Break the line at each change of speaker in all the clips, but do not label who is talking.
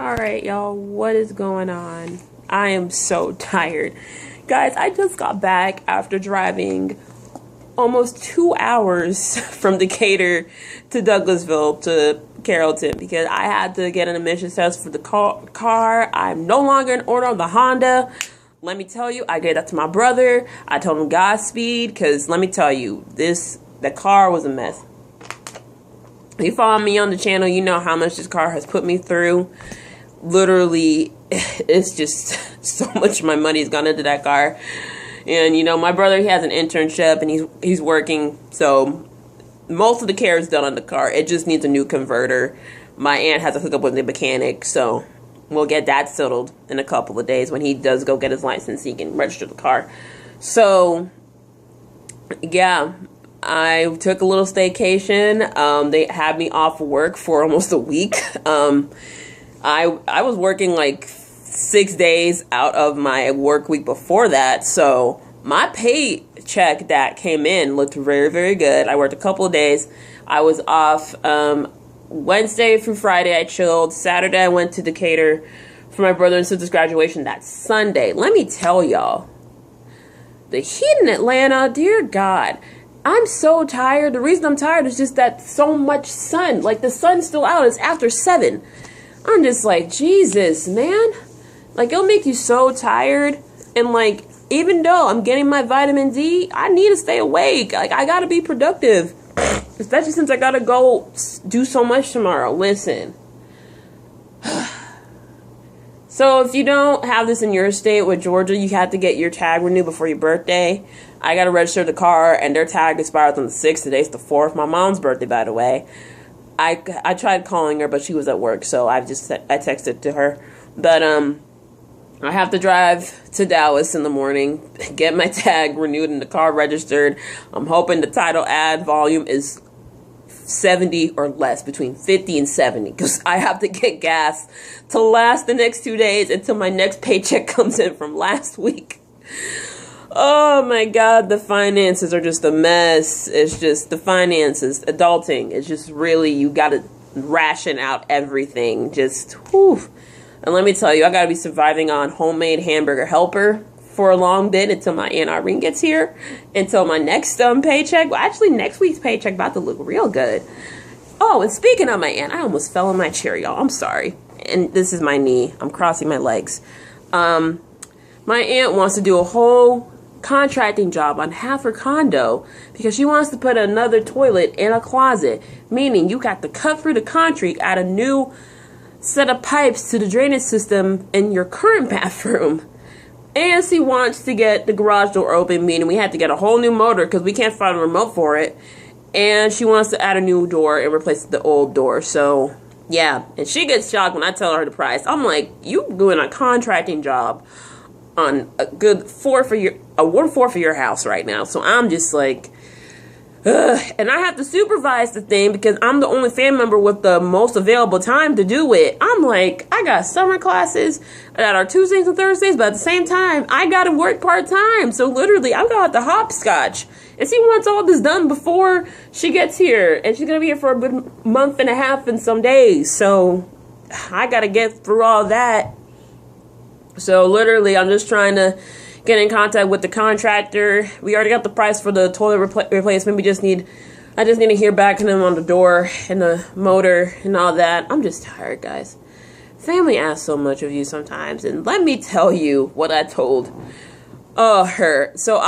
Alright, y'all, what is going on? I am so tired. Guys, I just got back after driving almost 2 hours from Decatur to Douglasville to Carrollton because I had to get an emissions test for the car. I'm no longer in order on the Honda. Let me tell you, I gave that to my brother. I told him Godspeed because let me tell you, the car was a mess. If you follow me on the channel, you know how much this car has put me through. Literally, it's just so much of my money has gone into that car. And you know, my brother, he has an internship and he's working, so most of the care is done on the car. It just needs a new converter. My aunt has a hookup with the mechanic, so we'll get that settled in a couple of days. When he does go get his license, he can register the car. So yeah, I took a little staycation. They had me off work for almost a week. I was working like 6 days out of my work week before that, so my paycheck that came in looked very, very good. I worked a couple of days. I was off Wednesday through Friday. I chilled. Saturday I went to Decatur for my brother and sister's graduation. That Sunday, let me tell y'all, the heat in Atlanta, dear God, I'm so tired. The reason I'm tired is just that so much sun. Like, the sun's still out. It's after 7. I'm just like, Jesus, man. Like, it'll make you so tired. And, like, even though I'm getting my vitamin D, I need to stay awake. Like, I gotta be productive. Especially since I gotta go do so much tomorrow. Listen. So, if you don't have this in your state with Georgia, you have to get your tag renewed before your birthday. I gotta register the car, and their tag expires on the 6th. Today's the 4th. My mom's birthday, by the way. I tried calling her, but she was at work, so I texted to her. But I have to drive to Dallas in the morning, get my tag renewed and the car registered. I'm hoping the title ad volume is 70 or less, between 50 and 70, because I have to get gas to last the next 2 days until my next paycheck comes in from last week. Oh my God, the finances are just a mess. It's just the finances, adulting. It's just really, you gotta ration out everything. Just, whew. And let me tell you, I gotta be surviving on homemade hamburger helper for a long bit until my Aunt Irene gets here. Until my next paycheck. Well, actually, next week's paycheck about to look real good. Oh, and speaking of my aunt, I almost fell in my chair, y'all. I'm sorry. And this is my knee. I'm crossing my legs. My aunt wants to do a whole contracting job on half her condo because she wants to put another toilet in a closet, meaning you got to cut through the concrete, add a new set of pipes to the drainage system in your current bathroom. And she wants to get the garage door open, meaning we had to get a whole new motor because we can't find a remote for it. And she wants to add a new door and replace the old door. So yeah, and she gets shocked when I tell her the price. I'm like, you doing a contracting job on a good 1/4 of your house right now. So I'm just like, ugh. And I have to supervise the thing because I'm the only family member with the most available time to do it. I'm like, I got summer classes that are Tuesdays and Thursdays, but at the same time, I got to work part-time. So literally, I'm going to have to hopscotch. And she wants all this done before she gets here. And she's going to be here for a good month and a half and some days. So I got to get through all that. So literally, I'm just trying to get in contact with the contractor. We already got the price for the toilet replacement. I just need to hear back from them on the door and the motor and all that. I'm just tired, guys. Family asks so much of you sometimes, and let me tell you what I told her. So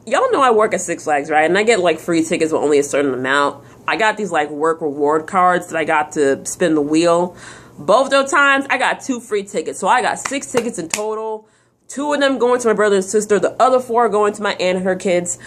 y'all know I work at Six Flags, right? And I get like free tickets with only a certain amount. I got these like work reward cards that I got to spin the wheel. Both those times, I got 2 free tickets. So I got 6 tickets in total. 2 of them going to my brother and sister. The other 4 going to my aunt and her kids.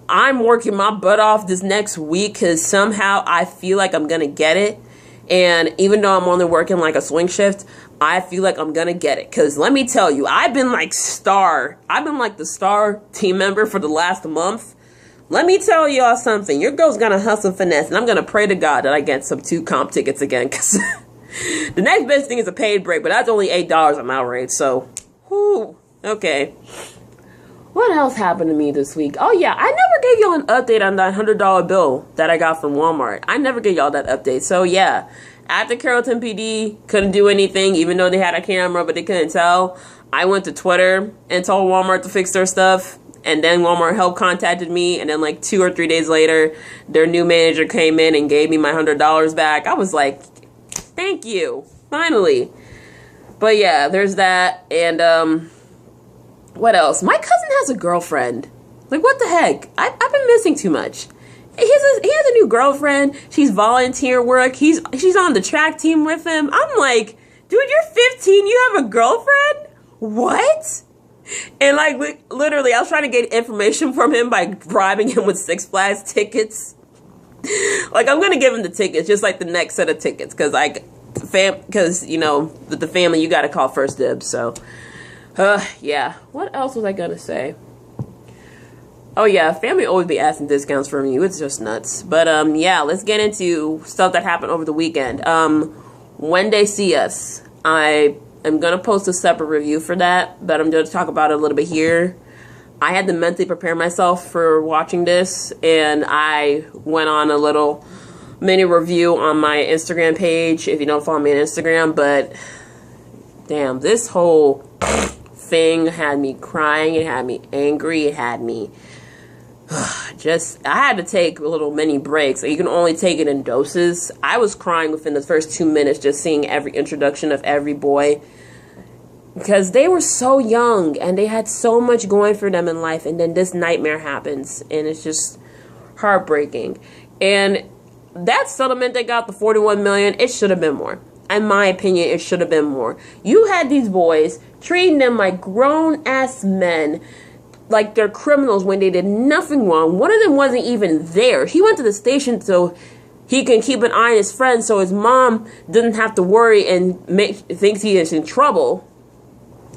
I'm working my butt off this next week because somehow I feel like I'm going to get it. And even though I'm only working like a swing shift, I feel like I'm going to get it. Because let me tell you, I've been like the star team member for the last month. Let me tell y'all something. Your girl's going to hustle finesse. And I'm going to pray to God that I get some 2 comp tickets again. Because the next best thing is a paid break, but that's only $8 I'm outraged, so, whew, okay. What else happened to me this week? Oh yeah, I never gave y'all an update on that $100 bill that I got from Walmart. I never gave y'all that update, so yeah. After Carrollton PD couldn't do anything, even though they had a camera, but they couldn't tell, I went to Twitter and told Walmart to fix their stuff. And then Walmart Help contacted me. And then like 2 or 3 days later, their new manager came in and gave me my $100 back. I was like, thank you. Finally. But yeah, there's that. And what else? My cousin has a girlfriend. Like, what the heck? I've been missing too much. He has a new girlfriend. She's volunteer work. She's on the track team with him. I'm like, dude, you're 15. You have a girlfriend? What? And like, literally, I was trying to get information from him by bribing him with Six Flags tickets. Like, I'm gonna give him the tickets, just like the next set of tickets, because you know, with the family, you gotta call first dibs. So, yeah. What else was I gonna say? Oh yeah, family always be asking discounts from you. It's just nuts. But yeah, let's get into stuff that happened over the weekend. When they see us, I am gonna post a separate review for that, but I'm gonna talk about it a little bit here. I had to mentally prepare myself for watching this, and I went on a little mini review on my Instagram page, if you don't follow me on Instagram. But damn, this whole thing had me crying, it had me angry, it had me I had to take little mini breaks. You can only take it in doses. I was crying within the first 2 minutes just seeing every introduction of every boy, because they were so young and they had so much going for them in life, and then this nightmare happens, and it's just heartbreaking. And that settlement they got, the $41 million, it should have been more. In my opinion, it should have been more. You had these boys treating them like grown-ass men, like they're criminals when they did nothing wrong. One of them wasn't even there. He went to the station so he can keep an eye on his friend, so his mom doesn't have to worry and thinks he is in trouble.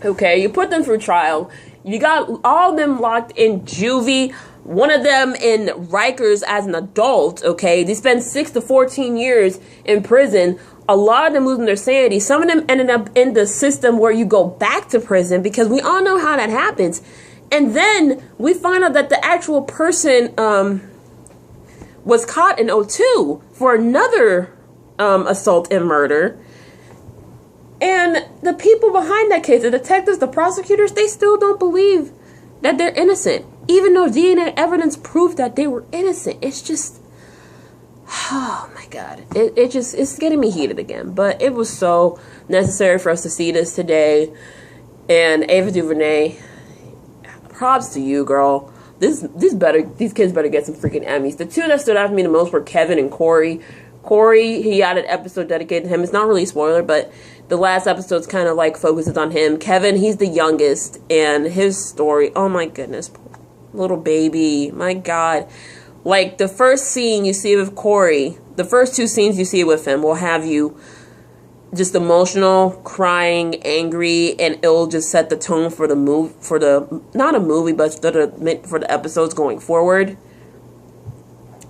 Okay, you put them through trial. You got all of them locked in juvie. One of them in Rikers as an adult. Okay, they spent 6 to 14 years in prison. A lot of them losing their sanity. Some of them ended up in the system where you go back to prison, because we all know how that happens. And then we find out that the actual person was caught in '02 for another assault and murder. And the people behind that case, the detectives, the prosecutors, they still don't believe that they're innocent, even though DNA evidence proved that they were innocent. It's just, oh my God. It's getting me heated again. But it was so necessary for us to see this today. And Ava DuVernay, props to you, girl. These kids better get some freaking Emmys. The two that stood out to me the most were Kevin and Cory. Cory, he had an episode dedicated to him. It's not really a spoiler, but the last episode's kind of like focuses on him. Kevin, he's the youngest, and his story, oh my goodness, poor little baby, my God. Like, the first scene you see with Cory, the first 2 scenes you see with him will have you just emotional, crying, angry, and it'll just set the tone for the move, not a movie, but for the episodes going forward.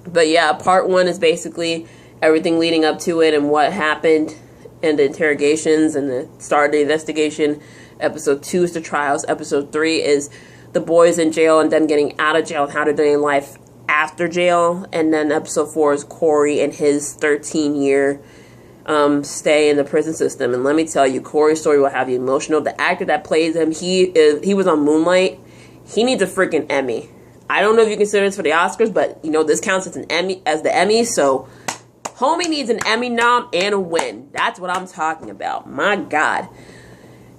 But yeah, part 1 is basically everything leading up to it and what happened and the interrogations and the start of the investigation. Episode 2 is the trials. Episode 3 is the boys in jail and them getting out of jail and how they're doing life after jail. And then episode 4 is Cory and his 13-year stay in the prison system. And let me tell you, Cory's story will have you emotional. The actor that plays him, he was on Moonlight. He needs a freaking Emmy. I don't know if you consider this for the Oscars, but you know this counts as the Emmy. So homie needs an Emmy nom and a win. That's what I'm talking about. My God.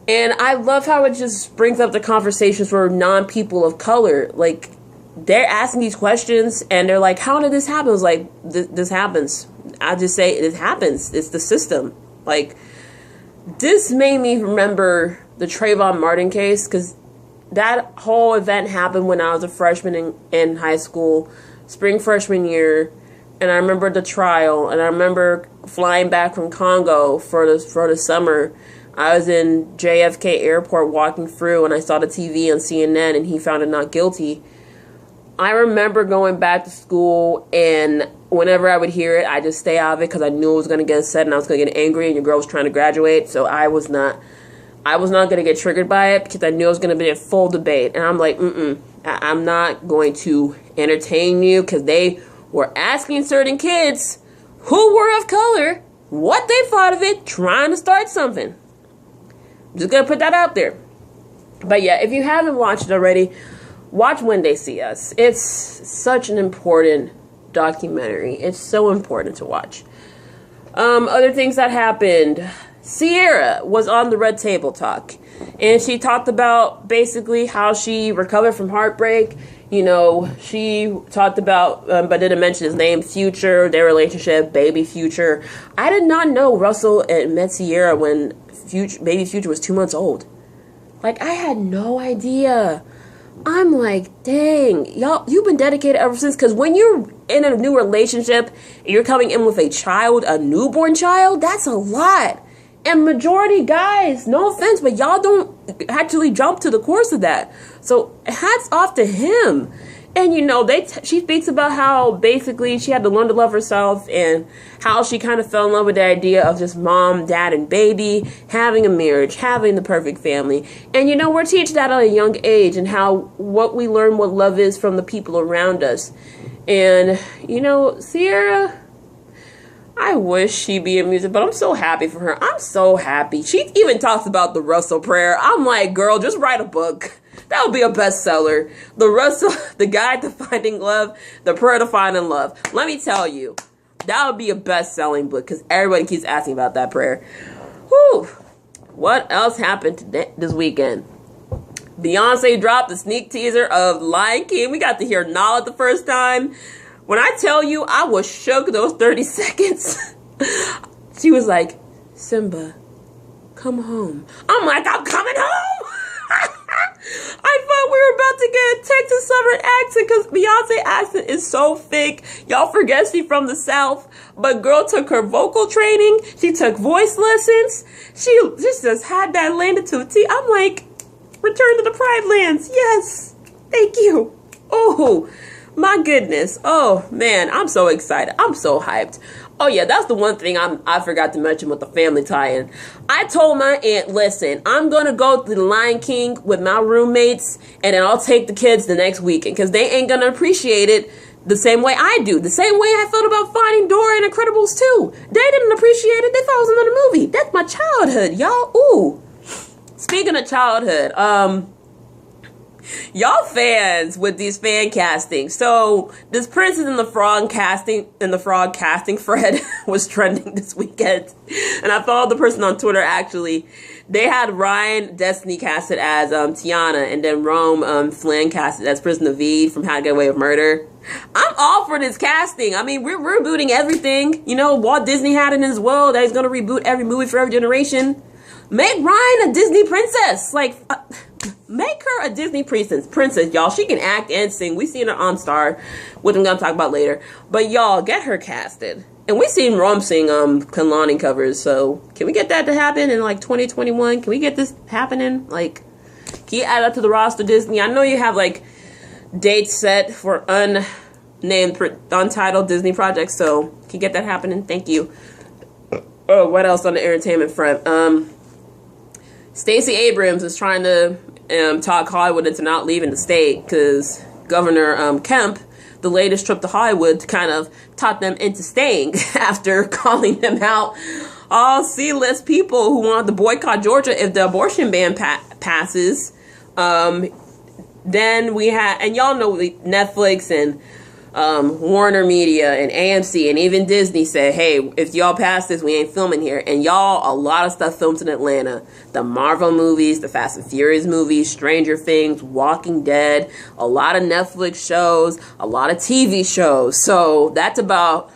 And I love how it just brings up the conversations for non-people of color. Like, they're asking these questions and they're like, how did this happen? I was like, this happens. I just say it happens. It's the system. Like, this made me remember the Trayvon Martin case, because that whole event happened when I was a freshman in high school, spring freshman year. And I remember the trial, and I remember flying back from Congo for the summer. I was in JFK Airport walking through, and I saw the TV on CNN, and he found it not guilty. I remember going back to school, and whenever I would hear it, I just stay out of it because I knew it was going to get upset and I was going to get angry, and your girl was trying to graduate. So I was not going to get triggered by it because I knew it was going to be a full debate. And I'm like, I'm not going to entertain you, because they were asking certain kids who were of color what they thought of it, trying to start something. I'm just gonna put that out there. But yeah, if you haven't watched it already, watch When They See Us. It's such an important documentary. It's so important to watch. Other things that happened. Ciara was on the Red Table Talk, and she talked about basically how she recovered from heartbreak. You know, she talked about, but didn't mention his name, Future, their relationship, baby Future. I did not know Russell met Ciara when baby Future was 2 months old. Like, I had no idea. I'm like, dang, y'all, you've been dedicated ever since. Because when you're in a new relationship and you're coming in with a child, a newborn child, that's a lot. And majority guys, no offense, but y'all don't actually jump to the course of that. So hats off to him. And, you know, she speaks about how basically she had to learn to love herself and how she kind of fell in love with the idea of just mom, dad, and baby, having a marriage, having the perfect family. And, you know, we're teaching that at a young age and how what we learn what love is from the people around us. And, you know, Ciara, I wish she'd be in music, but I'm so happy for her. I'm so happy. She even talks about the Russell prayer. I'm like, girl, just write a book. That would be a bestseller. The Guide to Finding Love, the Prayer to Finding Love. Let me tell you, that would be a best-selling book because everybody keeps asking about that prayer. Whew. What else happened this weekend? Beyonce dropped the sneak teaser of Lion King. We got to hear Nala the first time. When I tell you, I was shook those 30 seconds. She was like, Simba, come home. I'm like, I'm coming home. I thought we were about to get a Texas Southern accent because Beyonce accent is so thick. Y'all forget she from the South. But girl took her vocal training. She took voice lessons. She just had that landed to a T. I'm like, return to the Pride Lands. Yes. Thank you. Oh, my goodness. Oh, man. I'm so excited. I'm so hyped. Oh, yeah, that's the one thing I forgot to mention with the family tie-in. I told my aunt, listen, I'm going to go to the Lion King with my roommates, and then I'll take the kids the next weekend, because they ain't going to appreciate it the same way I do. The same way I felt about Finding Dory and Incredibles 2. They didn't appreciate it. They thought it was another movie. That's my childhood, y'all. Ooh. Speaking of childhood, y'all fans with these fan castings. So this Princess and the Frog casting thread was trending this weekend. And I followed the person on Twitter actually. They had Ryan Destiny casted as Tiana, and then Rome Flynn casted as Prisoner Naveed from How to Get Away with Murder. I'm all for this casting. I mean, we're rebooting everything. You know, Walt Disney had in his will that he's gonna reboot every movie for every generation. Make Ryan a Disney princess. Like, make her a Disney princess, y'all. She can act and sing. We seen her on Star, which I'm gonna talk about later. But y'all, get her casted. And we seen Rome sing Kalani covers. So can we get that to happen in like 2021? Can we get this happening? Like, can you add that to the roster, Disney? I know you have like dates set for untitled Disney projects. So can you get that happening? Thank you. Oh, what else on the entertainment front? Stacey Abrams is trying to talk Hollywood into not leaving the state because Governor Kemp, the latest trip to Hollywood, kind of taught them into staying after calling them out. All C-list people who wanted to boycott Georgia if the abortion ban passes. Then we had, and y'all know Netflix and Warner Media and AMC and even Disney said, hey, if y'all pass this, we ain't filming here. And y'all, a lot of stuff filmed in Atlanta. The Marvel movies, the Fast and Furious movies, Stranger Things, Walking Dead, a lot of Netflix shows, a lot of TV shows. So that's about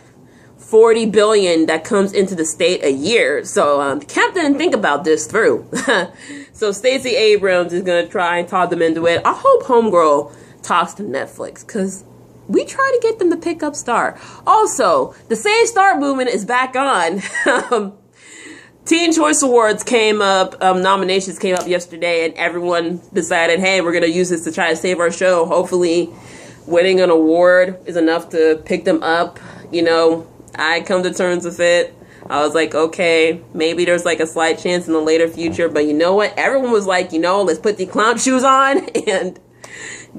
$40 billion that comes into the state a year. So Kemp didn't think about this through. So Stacey Abrams is going to try and talk them into it. I hope Homegirl talks to Netflix, because we try to get them to pick up Star. Also, the Save Star movement is back on. Teen Choice Awards came up, nominations came up yesterday, and everyone decided, hey, we're going to use this to try to save our show. Hopefully, winning an award is enough to pick them up. You know, I come to terms with it. I was like, okay, maybe there's like a slight chance in the later future. But you know what? Everyone was like, you know, let's put the clown shoes on and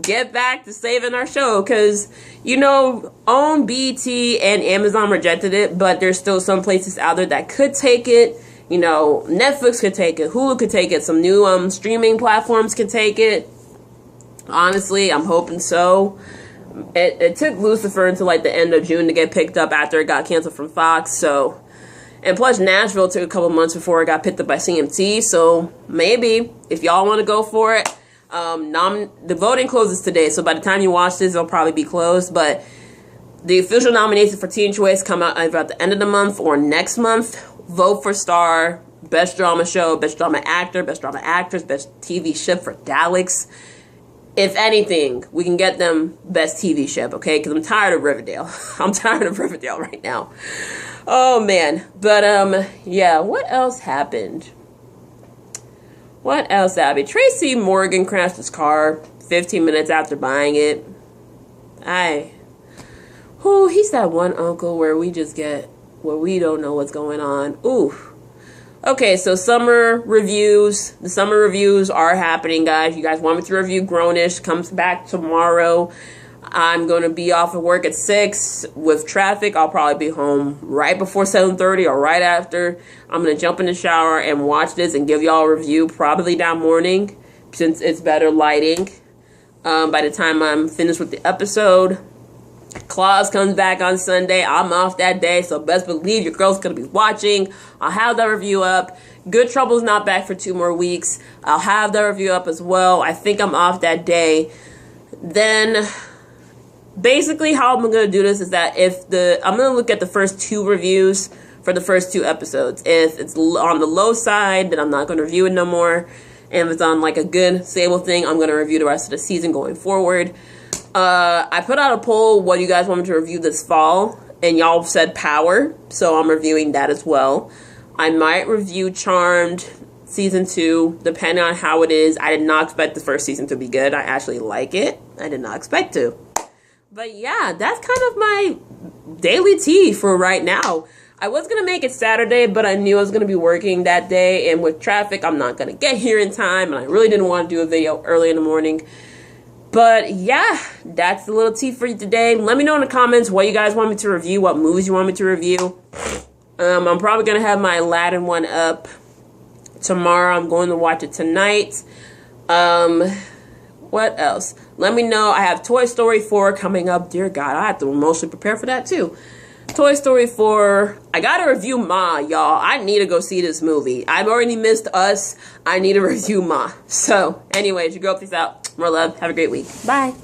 get back to saving our show, because, you know, OWN, BT, and Amazon rejected it, but there's still some places out there that could take it. You know, Netflix could take it, Hulu could take it, some new streaming platforms could take it. Honestly, I'm hoping so. It took Lucifer until like the end of June to get picked up after it got canceled from Fox, so... And plus, Nashville took a couple months before it got picked up by CMT, so maybe, if y'all want to go for it. The voting closes today, so by the time you watch this, it'll probably be closed, but the official nominations for Teen Choice come out either at the end of the month or next month. Vote for star, best drama show, best drama actor, best drama actress, best TV ship for Daleks. If anything, we can get them best TV ship, okay? Because I'm tired of Riverdale. I'm tired of Riverdale right now. Oh, man. But, yeah, what else happened? What else happened? Tracy Morgan crashed his car 15 minutes after buying it. He's that one uncle where we don't know what's going on. Ooh. Okay, so summer reviews. The summer reviews are happening, guys. You guys want me to review Grownish? Comes back tomorrow. I'm going to be off of work at 6. With traffic, I'll probably be home right before 7:30 or right after. I'm going to jump in the shower and watch this and give y'all a review probably that morning, since it's better lighting. By the time I'm finished with the episode. Claus comes back on Sunday. I'm off that day, so best believe your girl's going to be watching. I'll have that review up. Good Trouble's not back for 2 more weeks. I'll have that review up as well. I think I'm off that day. Then, basically how I'm going to do this is that I'm going to look at the first 2 reviews for the first 2 episodes. If it's on the low side, then I'm not going to review it no more. And if it's on like a good, stable thing, I'm going to review the rest of the season going forward. I put out a poll what you guys want me to review this fall, and y'all said Power, so I'm reviewing that as well. I might review Charmed Season 2, depending on how it is. I did not expect the first season to be good. I actually like it. I did not expect to. But yeah, that's kind of my daily tea for right now. I was going to make it Saturday, but I knew I was going to be working that day, and with traffic, I'm not going to get here in time, and I really didn't want to do a video early in the morning. But yeah, that's the little tea for you today. Let me know in the comments what you guys want me to review, what movies you want me to review. I'm probably going to have my Aladdin one up tomorrow. I'm going to watch it tonight. What else? Let me know. I have Toy Story 4 coming up. Dear God, I have to emotionally prepare for that too. Toy Story 4. I gotta review Ma, y'all. I need to go see this movie. I've already missed Us. I need to review Ma. So, anyways, your girl, peace out. More love. Have a great week. Bye.